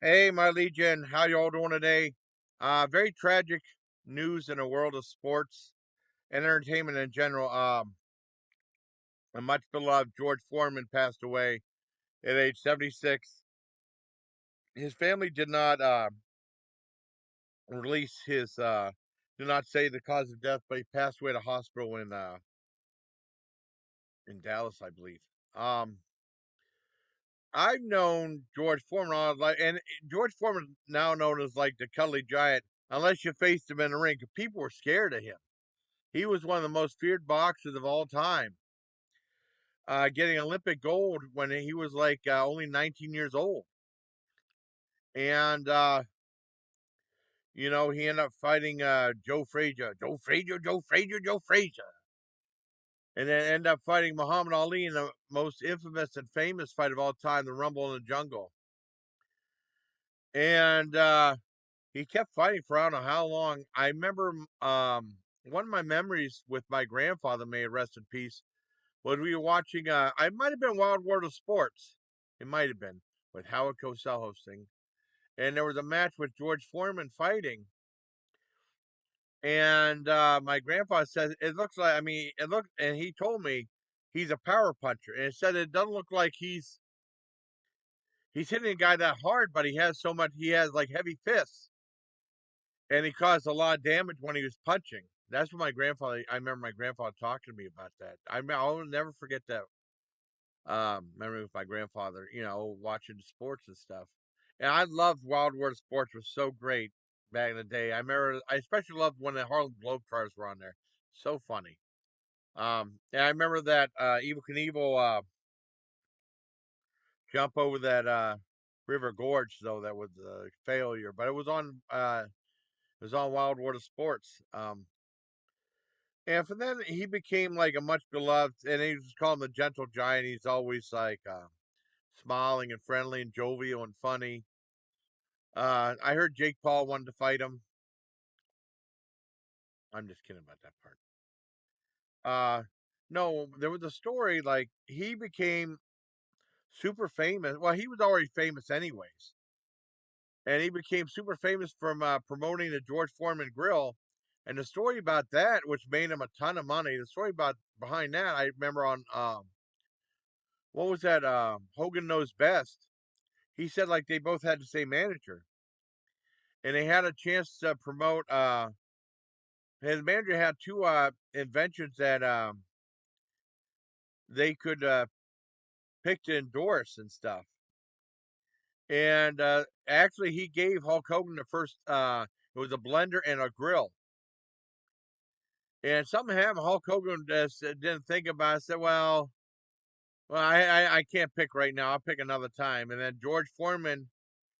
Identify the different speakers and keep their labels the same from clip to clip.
Speaker 1: Hey, my legion, how y'all doing today? Very tragic news in the world of sports and entertainment in general. A much beloved George Foreman passed away at age 76. His family did not release did not say the cause of death, but he passed away at a hospital in Dallas, I believe. Um, I've known George Foreman all like, and George Foreman now known as like the Cuddly Giant. Unless you faced him in the ring, 'cause people were scared of him. He was one of the most feared boxers of all time, getting Olympic gold when he was like only 19 years old. And, he ended up fighting Joe Frazier, Joe Frazier, Joe Frazier, Joe Frazier. And then ended up fighting Muhammad Ali in the most infamous and famous fight of all time, the Rumble in the Jungle. And he kept fighting for I don't know how long. I remember one of my memories with my grandfather, may he rest in peace, when we were watching, I might have been Wild World of Sports. It might have been with Howard Cosell hosting, and there was a match with George Foreman fighting. And my grandfather said it looks like. I mean, it looked, and he told me he's a power puncher, and it said it doesn't look like he's hitting a guy that hard, but he has so much. He has like heavy fists, and he caused a lot of damage when he was punching. That's what my grandfather. I remember my grandfather talking to me about that. I'll never forget that memory with my grandfather, watching sports and stuff. And I loved Wild World of Sports, was so great back in the day. I remember I especially loved when the Harlem Globetrotters were on there. So funny. And I remember that Evil Knievel jump over that River Gorge though, that was a failure. But it was on Wild World of Sports. And from then he became like a much beloved, and he was called the Gentle Giant. He's always like smiling and friendly and jovial and funny. I heard Jake Paul wanted to fight him. I'm just kidding about that part. No, there was a story like he became super famous. Well, he was already famous anyways, and he became super famous from promoting the George Foreman Grill. And the story about that, which made him a ton of money, the story about behind that, I remember on what was that? Hogan Knows Best. He said like they both had the same manager, and they had a chance to promote. His manager had two inventions that they could pick to endorse and stuff. And actually, he gave Hulk Hogan the first. It was a blender and a grill. And something happened. Hulk Hogan just didn't think about it. Said, "Well, I can't pick right now. I'll pick another time." And then George Foreman,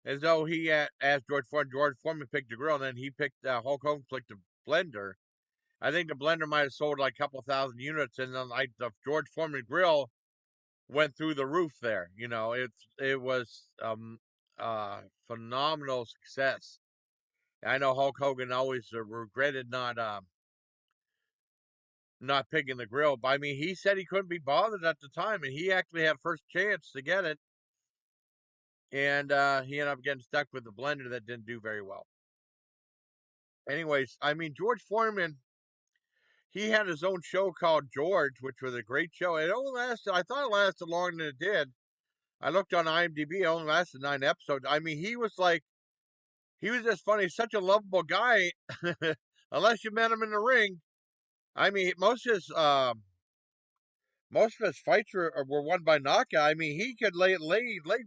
Speaker 1: as though he asked George Foreman picked the grill, and then he picked Hulk Hogan picked the blender. I think the blender might have sold like a couple thousand units, and then like the George Foreman grill went through the roof there. It was phenomenal success. I know Hulk Hogan always regretted not picking the grill, but I mean he said he couldn't be bothered at the time, and he actually had first chance to get it, and he ended up getting stuck with the blender that didn't do very well. Anyways, I mean George Foreman, he had his own show called George, which was a great show. It only lasted. I thought it lasted longer than it did. I looked on IMDb; it only lasted 9 episodes. I mean, he was just funny, such a lovable guy. Unless you met him in the ring, I mean, most of his fights were won by knockout. I mean, he could lay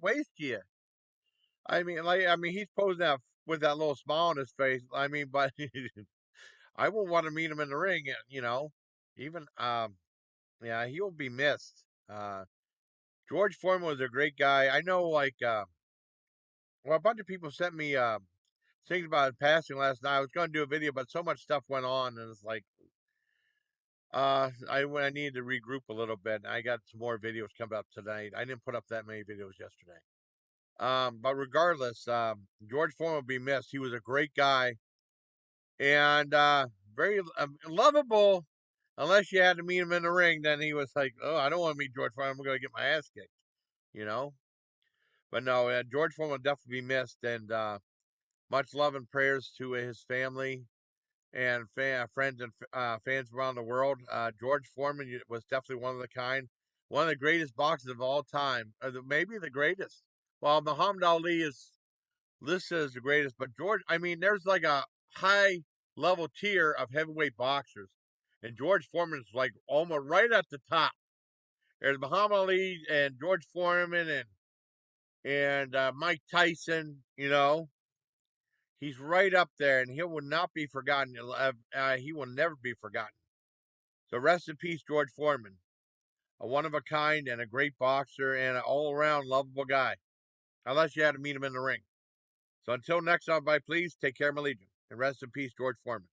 Speaker 1: waste to you. I mean, he's posing that with that little smile on his face. I mean, but I won't want to meet him in the ring. Even yeah, he will be missed. George Foreman was a great guy. I know, like, well, a bunch of people sent me things about his passing last night. I was going to do a video, but so much stuff went on, and it's like, I needed to regroup a little bit. I got some more videos coming up tonight. I didn't put up that many videos yesterday. But regardless, George Foreman will be missed. He was a great guy and very lovable. Unless you had to meet him in the ring, then he was like, "Oh, I don't want to meet George Foreman. I'm going to get my ass kicked," you know. But no, George Foreman will definitely be missed, and much love and prayers to his family and friends and fans around the world. George Foreman was definitely one of the kind, one of the greatest boxers of all time, maybe the greatest. Well, Muhammad Ali is listed as the greatest, but George, I mean, there's like a high level tier of heavyweight boxers, and George Foreman is like almost right at the top. There's Muhammad Ali and George Foreman and Mike Tyson. He's right up there, and he will not be forgotten. He will never be forgotten. So rest in peace, George Foreman, a one of a kind and a great boxer and an all around lovable guy. Unless you had to meet him in the ring. So until next time, please take care, my legion, and rest in peace, George Foreman.